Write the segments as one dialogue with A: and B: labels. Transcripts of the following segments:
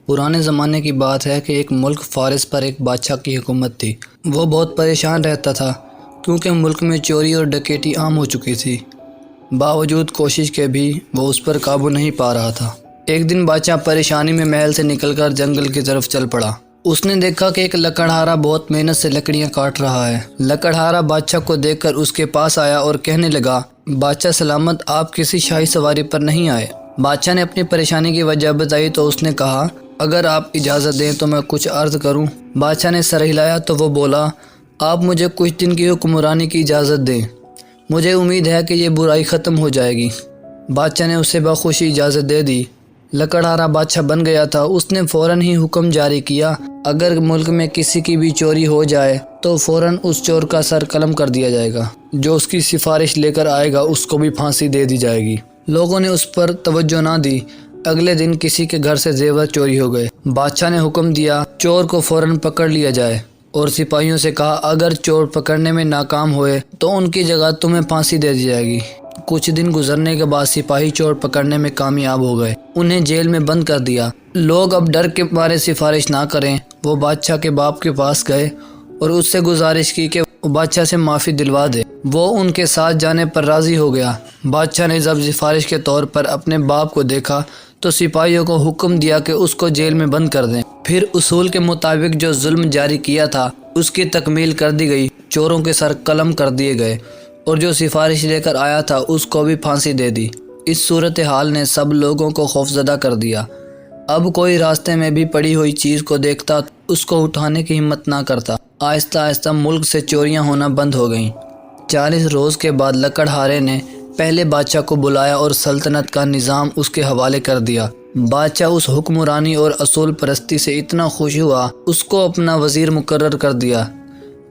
A: پرانے زمانے کی بات ہے کہ ایک ملک فارس پر ایک بادشاہ کی حکومت تھی۔ وہ بہت پریشان رہتا تھا کیونکہ ملک میں چوری اور ڈکیتی عام ہو چکی تھی۔ باوجود کوشش کے بھی وہ اس پر قابو نہیں پا رہا تھا۔ ایک دن بادشاہ پریشانی میں محل سے نکل کر جنگل کی طرف چل پڑا۔ اس نے دیکھا کہ ایک لکڑہارا بہت محنت سے لکڑیاں کاٹ رہا ہے۔ لکڑہارا بادشاہ کو دیکھ کر اس کے پاس آیا اور کہنے لگا، بادشاہ سلامت، آپ کسی شاہی سواری پر نہیں آئے؟ بادشاہ نے اپنی پریشانی کی وجہ بتائی تو اس نے کہا، اگر آپ اجازت دیں تو میں کچھ عرض کروں۔ بادشاہ نے سر ہلایا تو وہ بولا، آپ مجھے کچھ دن کی حکمرانی کی اجازت دیں، مجھے امید ہے کہ یہ برائی ختم ہو جائے گی۔ بادشاہ نے اسے بخوشی اجازت دے دی۔ لکڑہارا بادشاہ بن گیا تھا۔ اس نے فوراً ہی حکم جاری کیا، اگر ملک میں کسی کی بھی چوری ہو جائے تو فوراً اس چور کا سر قلم کر دیا جائے گا۔ جو اس کی سفارش لے کر آئے گا اس کو بھی پھانسی دے دی جائے گی۔ لوگوں نے اس پر توجہ نہ دی۔ اگلے دن کسی کے گھر سے زیور چوری ہو گئے۔ بادشاہ نے حکم دیا چور کو فوراً پکڑ لیا جائے اور سپاہیوں سے کہا، اگر چور پکڑنے میں ناکام ہوئے تو ان کی جگہ تمہیں پھانسی دے دی جائے گی۔ کچھ دن گزرنے کے بعد سپاہی چور پکڑنے میں کامیاب ہو گئے۔ انہیں جیل میں بند کر دیا۔ لوگ اب ڈر کے مارے سفارش نہ کریں۔ وہ بادشاہ کے باپ کے پاس گئے اور اس سے گزارش کی کہ وہ بادشاہ سے معافی دلوا دے۔ وہ ان کے ساتھ جانے پر راضی ہو گیا۔ بادشاہ نے جب سفارش کے طور پر اپنے باپ کو دیکھا تو سپاہیوں کو حکم دیا کہ اس کو جیل میں بند کر دیں۔ پھر اصول کے مطابق جو ظلم جاری کیا تھا اس کی تکمیل کر دی گئی۔ چوروں کے سر قلم کر دیے گئے اور جو سفارش لے کر آیا تھا اس کو بھی پھانسی دے دی۔ اس صورتحال نے سب لوگوں کو خوفزدہ کر دیا۔ اب کوئی راستے میں بھی پڑی ہوئی چیز کو دیکھتا اس کو اٹھانے کی ہمت نہ کرتا۔ آہستہ آہستہ ملک سے چوریاں ہونا بند ہو گئیں۔ 40 روز کے بعد لکڑہارے نے پہلے بادشاہ کو بلایا اور سلطنت کا نظام اس کے حوالے کر دیا۔ بادشاہ اس حکمرانی اور اصول پرستی سے اتنا خوش ہوا اس کو اپنا وزیر مقرر کر دیا۔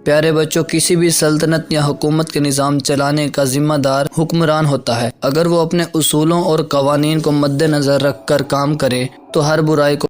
A: پیارے بچوں، کسی بھی سلطنت یا حکومت کے نظام چلانے کا ذمہ دار حکمران ہوتا ہے۔ اگر وہ اپنے اصولوں اور قوانین کو مد نظر رکھ کر کام کرے تو ہر برائی کو